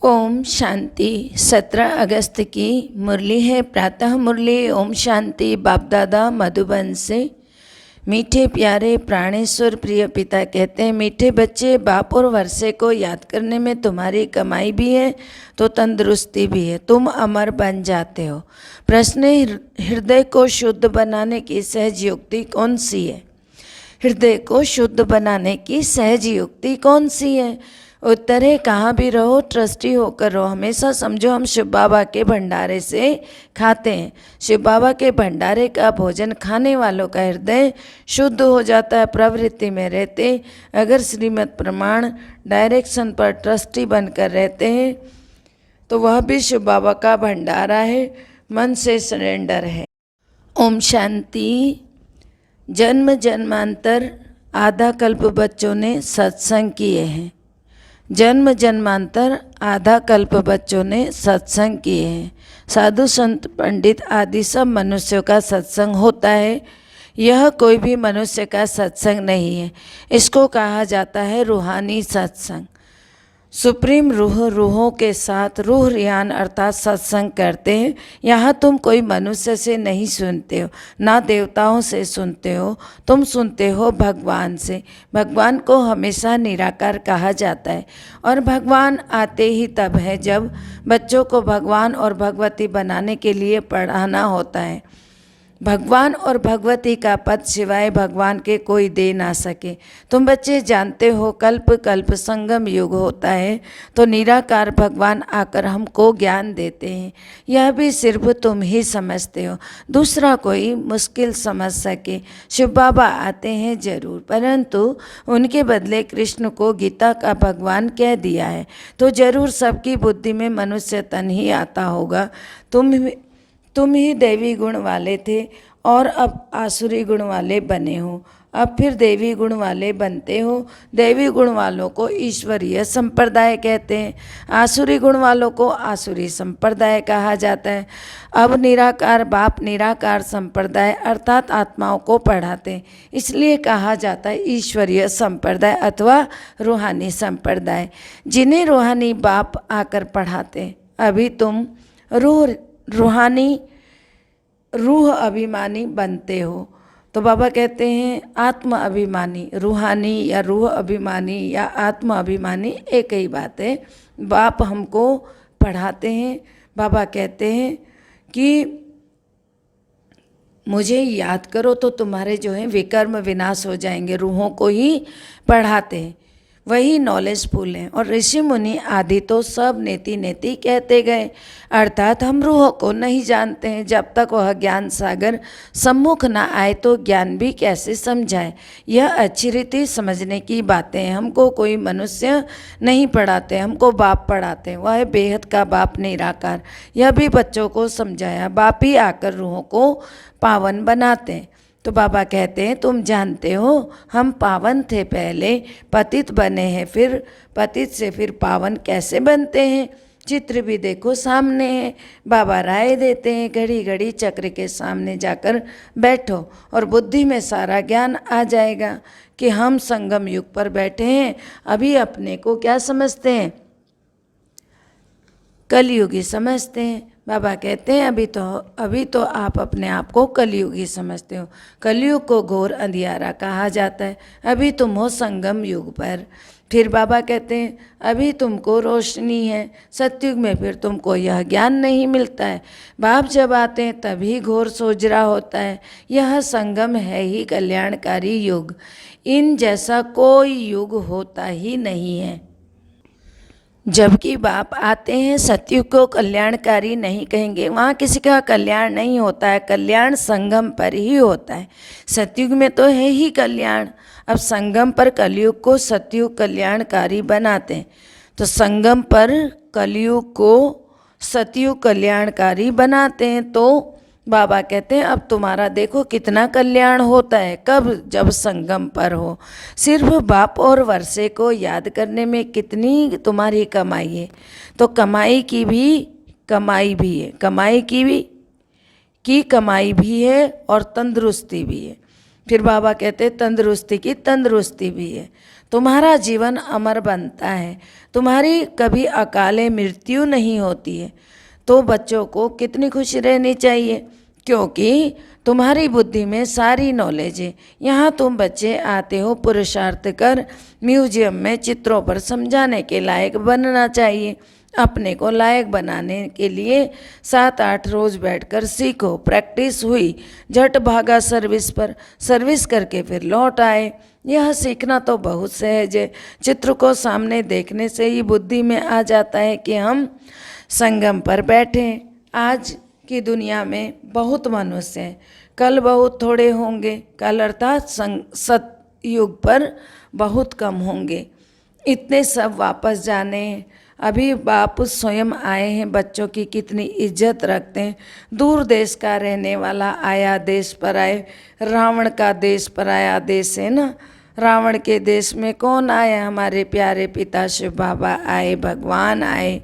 ओम शांति। 17 अगस्त की मुरली है, प्रातः मुरली। ओम शांति। बाप दादा मधुबन से। मीठे प्यारे प्राणेश्वर प्रिय पिता कहते हैं, मीठे बच्चे, बाप और वर्षे को याद करने में तुम्हारी कमाई भी है तो तंदुरुस्ती भी है। तुम अमर बन जाते हो। प्रश्न, हृदय को शुद्ध बनाने की सहज युक्ति कौन सी है? हृदय को शुद्ध बनाने की सहज युक्ति कौन सी है? उत्तर है, कहाँ भी रहो ट्रस्टी होकर रहो। हमेशा समझो हम शिव बाबा के भंडारे से खाते हैं। शिव बाबा के भंडारे का भोजन खाने वालों का हृदय शुद्ध हो जाता है। प्रवृत्ति में रहते अगर श्रीमद् प्रमाण डायरेक्शन पर ट्रस्टी बनकर रहते हैं तो वह भी शिव बाबा का भंडारा है, मन से सरेंडर है। ओम शांति। जन्म जन्मांतर आधा कल्प बच्चों ने सत्संग किए हैं। जन्म जन्मांतर आधा कल्प बच्चों ने सत्संग किए हैं। साधु संत पंडित आदि सब मनुष्यों का सत्संग होता है। यह कोई भी मनुष्य का सत्संग नहीं है। इसको कहा जाता है रूहानी सत्संग। सुप्रीम रूह रूहों के साथ रूह रियान अर्थात सत्संग करते हैं। यहाँ तुम कोई मनुष्य से नहीं सुनते हो, ना देवताओं से सुनते हो, तुम सुनते हो भगवान से। भगवान को हमेशा निराकार कहा जाता है और भगवान आते ही तब है जब बच्चों को भगवान और भगवती बनाने के लिए पढ़ाना होता है। भगवान और भगवती का पद सिवाय भगवान के कोई दे ना सके। तुम बच्चे जानते हो कल्प कल्प संगम युग होता है तो निराकार भगवान आकर हमको ज्ञान देते हैं। यह भी सिर्फ तुम ही समझते हो, दूसरा कोई मुश्किल समझ सके। शिव बाबा आते हैं जरूर, परंतु उनके बदले कृष्ण को गीता का भगवान कह दिया है तो जरूर सबकी बुद्धि में मनुष्य तन ही आता होगा। तुम ही दैवी गुण वाले थे और अब आसुरी गुण वाले बने हो, अब फिर देवी गुण वाले बनते हो। दैवी गुण वालों को ईश्वरीय संप्रदाय कहते हैं, आसुरी गुण वालों को आसुरी संप्रदाय कहा जाता है। अब निराकार बाप निराकार संप्रदाय अर्थात आत्माओं को पढ़ाते हैं, इसलिए कहा जाता है ईश्वरीय संप्रदाय अथवा रूहानी संप्रदाय, जिन्हें रूहानी बाप आकर पढ़ाते हैं। अभी तुम रूहानी रूह अभिमानी बनते हो। तो बाबा कहते हैं आत्म अभिमानी, रूहानी या रूह अभिमानी या आत्म अभिमानी एक ही बात है। बाप हमको पढ़ाते हैं। बाबा कहते हैं कि मुझे याद करो तो तुम्हारे जो है विकर्म विनाश हो जाएंगे। रूहों को ही पढ़ाते हैं, वही नॉलेजफुल हैं। और ऋषि मुनि आदि तो सब नेति नेति कहते गए, अर्थात हम रूह को नहीं जानते हैं। जब तक वह ज्ञान सागर सम्मुख ना आए तो ज्ञान भी कैसे समझाए। यह अच्छी रीति समझने की बातें हैं। हमको कोई मनुष्य नहीं पढ़ाते, हमको बाप पढ़ाते हैं। वह है बेहद का बाप निराकार। यह भी बच्चों को समझाया, बाप ही आकर रूहों को पावन बनाते हैं। तो बाबा कहते हैं तुम जानते हो हम पावन थे, पहले पतित बने हैं, फिर पतित से फिर पावन कैसे बनते हैं। चित्र भी देखो सामने है। बाबा राय देते हैं घड़ी घड़ी चक्र के सामने जाकर बैठो और बुद्धि में सारा ज्ञान आ जाएगा कि हम संगम युग पर बैठे हैं। अभी अपने को क्या समझते हैं? कलयुगी समझते हैं। बाबा कहते हैं अभी तो आप अपने आप को कलयुगी समझते हो। कलयुग को घोर अंधियारा कहा जाता है। अभी तुम हो संगम युग पर। फिर बाबा कहते हैं अभी तुमको रोशनी है, सतयुग में फिर तुमको यह ज्ञान नहीं मिलता है। बाप जब आते हैं तभी घोर सोजरा होता है। यह संगम है ही कल्याणकारी युग। इन जैसा कोई युग होता ही नहीं है। जबकि बाप आते हैं सतयुग को कल्याणकारी नहीं कहेंगे, वहाँ किसी का कल्याण नहीं होता है। कल्याण संगम पर ही होता है। सतयुग में तो है ही कल्याण। अब संगम पर कलयुग को सतयुग कल्याणकारी बनाते हैं। तो संगम पर कलयुग को सतयुग कल्याणकारी बनाते हैं। तो बाबा कहते हैं अब तुम्हारा देखो कितना कल्याण होता है। कब? जब संगम पर हो। सिर्फ बाप और वर्षे को याद करने में कितनी तुम्हारी कमाई है। तो कमाई की कमाई भी है, कमाई भी है और तंदुरुस्ती भी है। फिर बाबा कहते हैं तंदुरुस्ती की तंदुरुस्ती भी है। तुम्हारा जीवन अमर बनता है, तुम्हारी कभी अकाले मृत्यु नहीं होती है। तो बच्चों को कितनी खुशी रहनी चाहिए, क्योंकि तुम्हारी बुद्धि में सारी नॉलेज है। यहाँ तुम बच्चे आते हो पुरुषार्थ कर, म्यूजियम में चित्रों पर समझाने के लायक बनना चाहिए। अपने को लायक बनाने के लिए 7-8 रोज बैठकर सीखो, प्रैक्टिस हुई, झट भागा सर्विस पर, सर्विस करके फिर लौट आए। यह सीखना तो बहुत सहज है। चित्र को सामने देखने से ही बुद्धि में आ जाता है कि हम संगम पर बैठे। आज की दुनिया में बहुत मनुष्य हैं, कल बहुत थोड़े होंगे, कल अर्थात सतयुग पर बहुत कम होंगे। इतने सब वापस जाने हैं। अभी बाप स्वयं आए हैं, बच्चों की कितनी इज्जत रखते हैं। दूर देश का रहने वाला आया देश पर आए, रावण का देश पर आया देश है ना। रावण के देश में कौन आया? हमारे प्यारे पिता शिव बाबा आए, भगवान आए।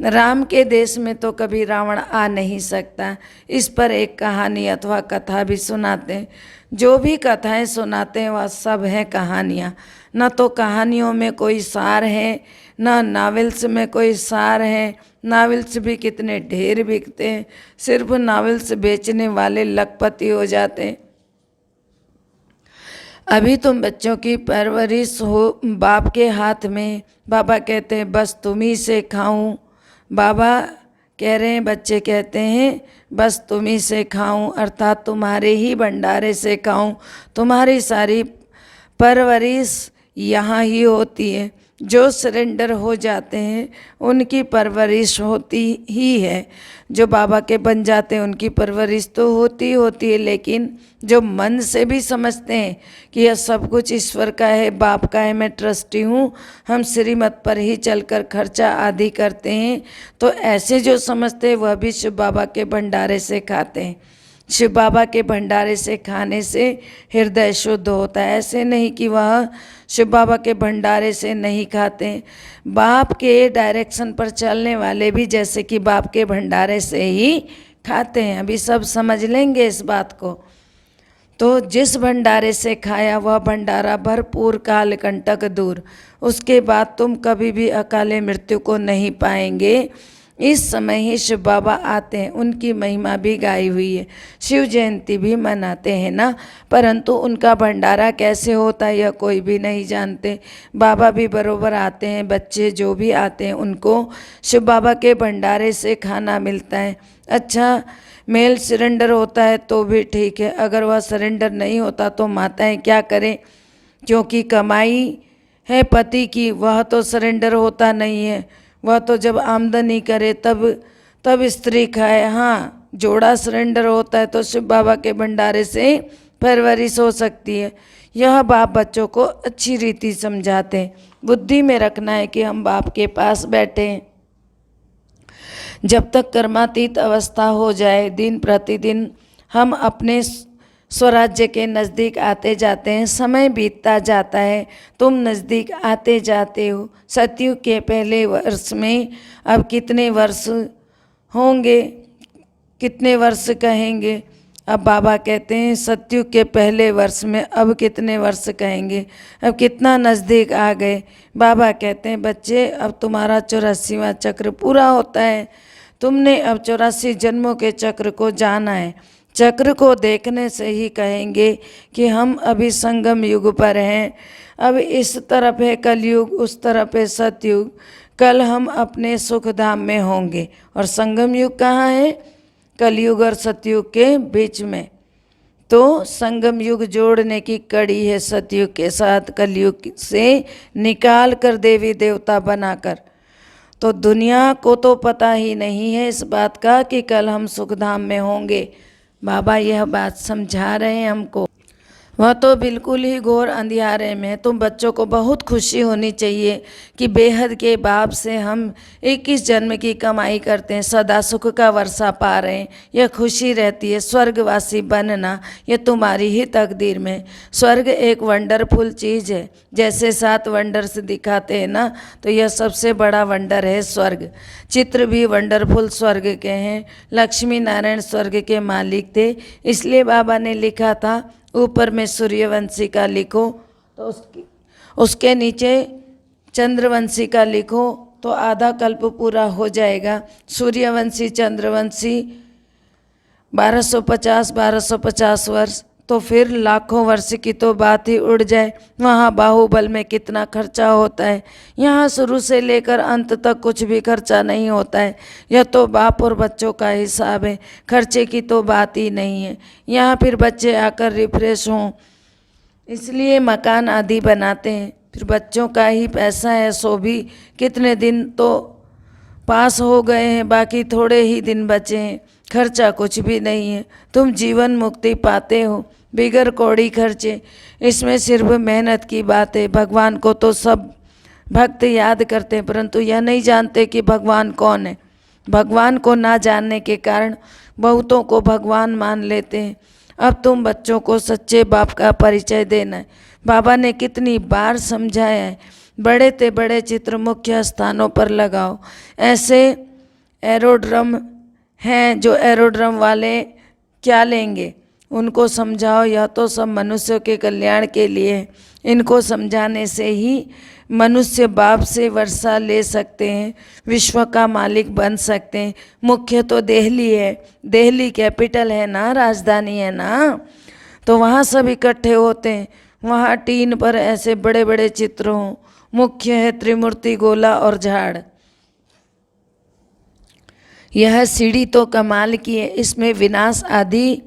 राम के देश में तो कभी रावण आ नहीं सकता। इस पर एक कहानी अथवा कथा भी सुनाते हैं। जो भी कथाएं सुनाते हैं वह सब हैं कहानियाँ। न तो कहानियों में कोई सार है, न नावल्स में कोई सार है। नावल्स भी कितने ढेर बिकते हैं, सिर्फ नावल्स बेचने वाले लखपति हो जाते हैं। अभी तुम बच्चों की परवरिश हो बाप के हाथ में। बाबा कहते हैं बस तुम ही से खाऊं। बाबा कह रहे हैं, बच्चे कहते हैं बस तुम ही से खाऊं, अर्थात तुम्हारे ही भंडारे से खाऊं। तुम्हारी सारी परवरिश यहाँ ही होती है। जो सरेंडर हो जाते हैं उनकी परवरिश होती ही है। जो बाबा के बन जाते हैं उनकी परवरिश तो होती है, लेकिन जो मन से भी समझते हैं कि यह सब कुछ ईश्वर का है, बाप का है, मैं ट्रस्टी हूँ, हम श्रीमत पर ही चलकर खर्चा आदि करते हैं, तो ऐसे जो समझते हैं वह भी शिव बाबा के भंडारे से खाते हैं। शिव बाबा के भंडारे से खाने से हृदय शुद्ध होता है। ऐसे नहीं कि वह शिव बाबा के भंडारे से नहीं खाते। बाप के डायरेक्शन पर चलने वाले भी जैसे कि बाप के भंडारे से ही खाते हैं। अभी सब समझ लेंगे इस बात को। तो जिस भंडारे से खाया वह भंडारा भरपूर, काल कंटक दूर। उसके बाद तुम कभी भी अकाले मृत्यु को नहीं पाएंगे। इस समय ही शिव बाबा आते हैं, उनकी महिमा भी गाई हुई है, शिव जयंती भी मनाते हैं ना। परंतु उनका भंडारा कैसे होता है यह कोई भी नहीं जानते। बाबा भी बरोबर आते हैं, बच्चे जो भी आते हैं उनको शिव बाबा के भंडारे से खाना मिलता है। अच्छा, मेल सरेंडर होता है तो भी ठीक है, अगर वह सरेंडर नहीं होता तो माताएं क्या करें, क्योंकि कमाई है पति की, वह तो सरेंडर होता नहीं है। वह तो जब आमदनी करे तब स्त्री खाए। हाँ, जोड़ा सरेंडर होता है तो शिव बाबा के भंडारे से परवरिश हो सकती है। यह बाप बच्चों को अच्छी रीति समझाते हैं। बुद्धि में रखना है कि हम बाप के पास बैठे हैं। जब तक कर्मातीत अवस्था हो जाए, दिन प्रतिदिन हम अपने स्वराज्य के नज़दीक आते जाते हैं, समय बीतता जाता है, तुम नज़दीक आते जाते हो। सतयुग के पहले वर्ष में अब कितने वर्ष होंगे, कितने वर्ष कहेंगे? अब बाबा कहते हैं सतयुग के पहले वर्ष में अब कितने वर्ष कहेंगे, अब कितना नज़दीक आ गए। बाबा कहते हैं बच्चे अब तुम्हारा 84वां चक्र पूरा होता है। तुमने अब 84 जन्मों के चक्र को जाना है। चक्र को देखने से ही कहेंगे कि हम अभी संगम युग पर हैं। अब इस तरफ है कलयुग, उस तरफ है सतयुग। कल हम अपने सुख धाम में होंगे। और संगम युग कहाँ है? कलयुग और सतयुग के बीच में। तो संगम युग जोड़ने की कड़ी है सतयुग के साथ, कलयुग से निकाल कर देवी देवता बनाकर। तो दुनिया को तो पता ही नहीं है इस बात का कि कल हम सुखधाम में होंगे। बाबा यह बात समझा रहे हैं हमको। वह तो बिल्कुल ही घोर अंधियारे में। तुम बच्चों को बहुत खुशी होनी चाहिए कि बेहद के बाप से हम 21 जन्म की कमाई करते हैं, सदा सुख का वर्षा पा रहे हैं, यह खुशी रहती है। स्वर्गवासी बनना यह तुम्हारी ही तकदीर में। स्वर्ग एक वंडरफुल चीज़ है। जैसे 7 वंडर्स दिखाते हैं ना, तो यह सबसे बड़ा वंडर है स्वर्ग। चित्र भी वंडरफुल स्वर्ग के हैं। लक्ष्मी नारायण स्वर्ग के मालिक थे, इसलिए बाबा ने लिखा था ऊपर में सूर्यवंशी का लिखो, तो उसके नीचे चंद्रवंशी का लिखो तो आधा कल्प पूरा हो जाएगा। सूर्यवंशी चंद्रवंशी 1250 वर्ष, तो फिर लाखों वर्ष की तो बात ही उड़ जाए। वहाँ बाहुबल में कितना खर्चा होता है, यहाँ शुरू से लेकर अंत तक कुछ भी खर्चा नहीं होता है। यह तो बाप और बच्चों का हिसाब है, खर्चे की तो बात ही नहीं है। यहाँ फिर बच्चे आकर रिफ्रेश हों इसलिए मकान आदि बनाते हैं, फिर बच्चों का ही पैसा है। सो भी कितने दिन तो पास हो गए हैं, बाकी थोड़े ही दिन बचे हैं, खर्चा कुछ भी नहीं है। तुम जीवन मुक्ति पाते हो बिगर कौड़ी खर्चे। इसमें सिर्फ मेहनत की बात है। भगवान को तो सब भक्त याद करते हैं, परंतु यह नहीं जानते कि भगवान कौन है। भगवान को ना जानने के कारण बहुतों को भगवान मान लेते हैं। अब तुम बच्चों को सच्चे बाप का परिचय देना है। बाबा ने कितनी बार समझाया है, बड़े ते बड़े चित्र मुख्य स्थानों पर लगाओ। ऐसे एरोड्रम हैं जो एरोड्रम वाले क्या लेंगे, उनको समझाओ। यह तो सब मनुष्यों के कल्याण के लिए है। इनको समझाने से ही मनुष्य बाप से वर्षा ले सकते हैं, विश्व का मालिक बन सकते हैं। मुख्य तो दिल्ली है, दिल्ली कैपिटल है ना, राजधानी है ना, तो वहाँ सब इकट्ठे होते हैं। वहाँ टीन पर ऐसे बड़े बड़े चित्र हों। मुख्य है त्रिमूर्ति, गोला और झाड़। यह सीढ़ी तो कमाल की है, इसमें विनाश आदि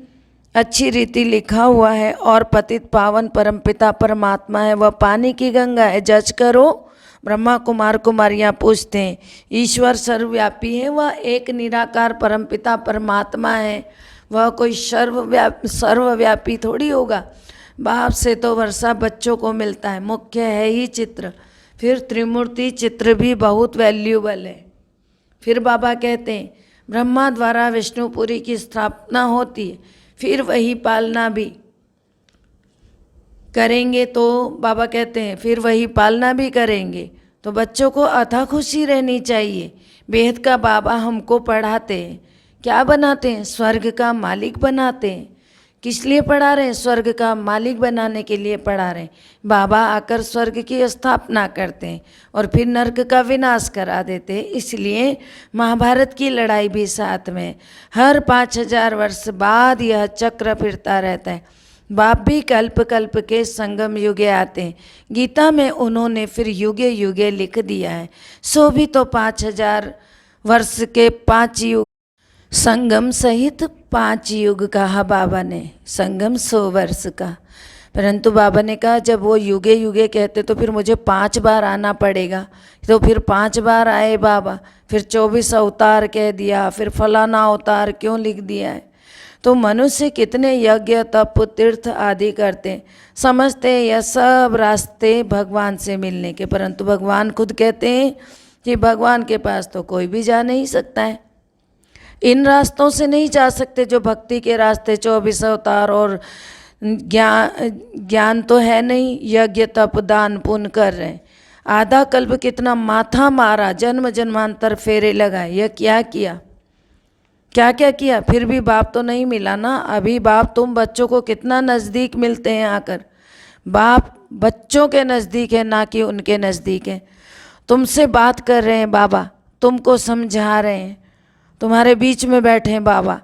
अच्छी रीति लिखा हुआ है। और पतित पावन परमपिता परमात्मा है, वह पानी की गंगा है, जज करो। ब्रह्मा कुमार कुमारियाँ पूछते हैं, ईश्वर सर्वव्यापी है, वह एक निराकार परमपिता परमात्मा है, वह कोई सर्वव्यापी थोड़ी होगा। बाप से तो वर्षा बच्चों को मिलता है, मुख्य है ही चित्र। फिर त्रिमूर्ति चित्र भी बहुत वैल्यूबल है। फिर बाबा कहते हैं ब्रह्मा द्वारा विष्णुपुरी की स्थापना होती है, फिर वही पालना भी करेंगे। तो बाबा कहते हैं फिर वही पालना भी करेंगे। तो बच्चों को अथा खुशी रहनी चाहिए। बेहद का बाबा हमको पढ़ाते हैं, क्या बनाते हैं, स्वर्ग का मालिक बनाते हैं। किस लिए पढ़ा रहे हैं, स्वर्ग का मालिक बनाने के लिए पढ़ा रहे हैं। बाबा आकर स्वर्ग की स्थापना करते हैं और फिर नर्क का विनाश करा देते हैं। इसलिए महाभारत की लड़ाई भी साथ में, हर 5000 वर्ष बाद यह चक्र फिरता रहता है। बाप भी कल्प कल्प के संगम युगे आते हैं। गीता में उन्होंने फिर युगे युगे लिख दिया है। सो भी तो 5000 वर्ष के 5 युग, संगम सहित 5 युग कहा बाबा ने, संगम 100 वर्ष का। परंतु बाबा ने कहा जब वो युगे युगे कहते तो फिर मुझे 5 बार आना पड़ेगा। तो फिर 5 बार आए बाबा, फिर 24 अवतार कह दिया, फिर फलाना अवतार क्यों लिख दिया है। तो मनुष्य कितने यज्ञ तप तीर्थ आदि करते हैं, समझते हैं यह सब रास्ते भगवान से मिलने के, परंतु भगवान खुद कहते हैं कि भगवान के पास तो कोई भी जा नहीं सकता है। इन रास्तों से नहीं जा सकते जो भक्ति के रास्ते, 24 अवतार और ज्ञान तो है नहीं, यज्ञ तप दान पुण्य कर रहे हैं। आधा कल्प कितना माथा मारा, जन्म जन्मांतर फेरे लगाए, यह क्या किया, क्या क्या किया, फिर भी बाप तो नहीं मिला ना। अभी बाप तुम बच्चों को कितना नज़दीक मिलते हैं आकर। बाप बच्चों के नज़दीक है, ना कि उनके नज़दीक है। तुमसे बात कर रहे हैं बाबा, तुमको समझा रहे हैं, तुम्हारे बीच में बैठे हैं बाबा।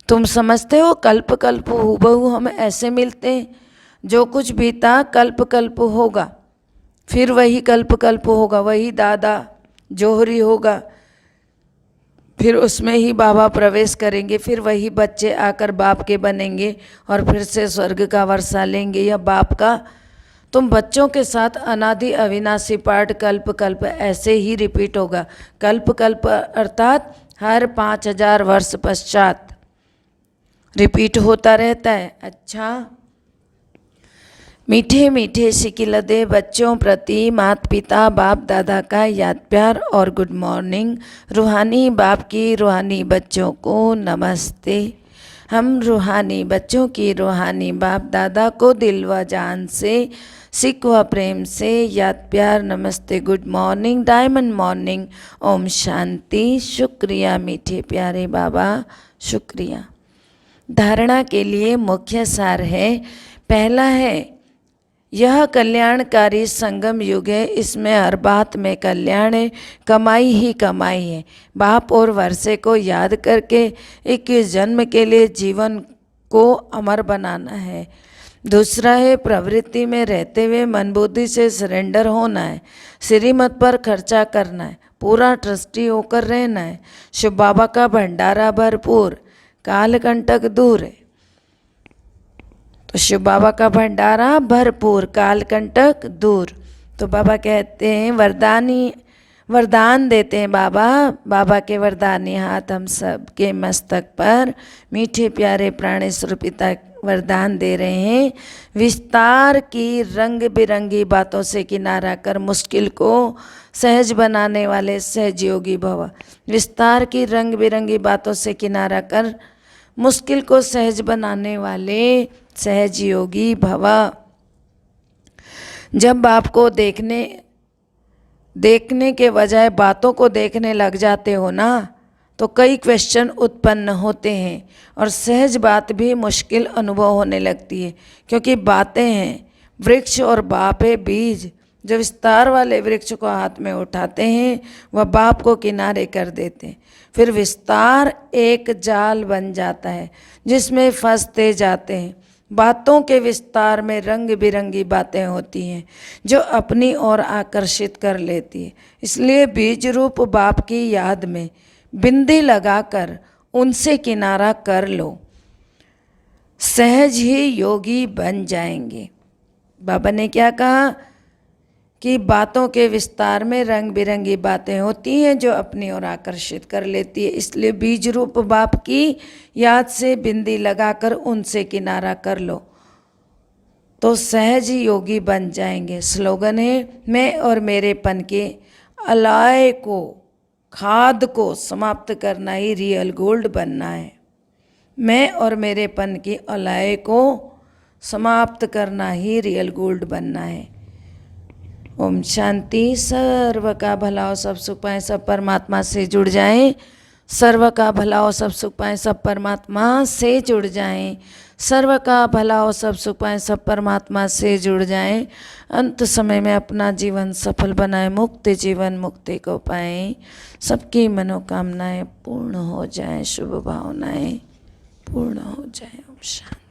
तुम समझते हो कल्प कल्प हूबहू हम ऐसे मिलते हैं। जो कुछ बीता कल्प कल्प होगा, फिर वही कल्प कल्प होगा, वही दादा जोहरी होगा, फिर उसमें ही बाबा प्रवेश करेंगे, फिर वही बच्चे आकर बाप के बनेंगे और फिर से स्वर्ग का वर्षा लेंगे। यह बाप का तुम बच्चों के साथ अनादि अविनाशी पाठ कल्प कल्प ऐसे ही रिपीट होगा। कल्प कल्प अर्थात हर 5000 वर्ष पश्चात रिपीट होता रहता है। अच्छा, मीठे मीठे शिकिलदे बच्चों प्रति माता पिता बाप दादा का याद प्यार और गुड मॉर्निंग। रूहानी बाप की रूहानी बच्चों को नमस्ते। हम रूहानी बच्चों की रूहानी बाप दादा को दिल व जान से सिख व प्रेम से याद प्यार नमस्ते, good morning, diamond morning, Om Shanti. शुक्रिया मीठे प्यारे बाबा, शुक्रिया। धारणा के लिए मुख्य सार है, पहला है यह कल्याणकारी संगम युग है, इसमें हर बात में कल्याण है, कमाई ही कमाई है। बाप और वर्षे को याद करके 21 जन्म के लिए जीवन को अमर बनाना है। दूसरा है प्रवृत्ति में रहते हुए मन बुद्धि से सरेंडर होना है, श्रीमत पर खर्चा करना है, पूरा ट्रस्टी होकर रहना है। शिव बाबा का भंडारा भरपूर, कालकंटक दूर है। तो शिव बाबा का भंडारा भरपूर, कालकंटक दूर। तो बाबा कहते हैं वरदान देते हैं बाबा के वरदानी हाथ हम सब के मस्तक पर मीठे प्यारे प्राणेश्वर पिता वरदान दे रहे हैं। विस्तार की रंग बिरंगी बातों से किनारा कर मुश्किल को सहज बनाने वाले सहज योगी भव। विस्तार की रंग बिरंगी बातों से किनारा कर मुश्किल को सहज बनाने वाले सहज योगी भव। जब बाप को देखने के बजाय बातों को देखने लग जाते हो ना, तो कई क्वेश्चन उत्पन्न होते हैं और सहज बात भी मुश्किल अनुभव होने लगती है, क्योंकि बातें हैं वृक्ष और बाप है बीज। जो विस्तार वाले वृक्ष को हाथ में उठाते हैं वह बाप को किनारे कर देते हैं। फिर विस्तार एक जाल बन जाता है जिसमें फंसते जाते हैं। बातों के विस्तार में रंग बिरंगी बातें होती हैं जो अपनी ओर आकर्षित कर लेती है। इसलिए बीज रूप बाप की याद में बिंदी लगाकर उनसे किनारा कर लो, सहज ही योगी बन जाएंगे। बाबा ने क्या कहा कि बातों के विस्तार में रंग बिरंगी बातें होती हैं जो अपनी ओर आकर्षित कर लेती है। इसलिए बीज रूप बाप की याद से बिंदी लगाकर उनसे किनारा कर लो तो सहज ही योगी बन जाएंगे। स्लोगन है, मैं और मेरेपन के अलाय को, खाद को समाप्त करना ही रियल गोल्ड बनना है। मैं और मेरेपन की अलाय को समाप्त करना ही रियल गोल्ड बनना है। ओम शांति। सर्व का भला हो, सब सुख पाएं, सब परमात्मा से जुड़ जाएं। सर्व का भला हो, सब सुख पाएं, सब परमात्मा से जुड़ जाएं। सर्व का भला हो, सब सुख पाएं, सब परमात्मा से जुड़ जाएं। अंत समय में अपना जीवन सफल बनाएं, मुक्त जीवन मुक्ति को पाएं। सबकी मनोकामनाएं पूर्ण हो जाएं, शुभ भावनाएं पूर्ण हो जाएं। ओम शांति।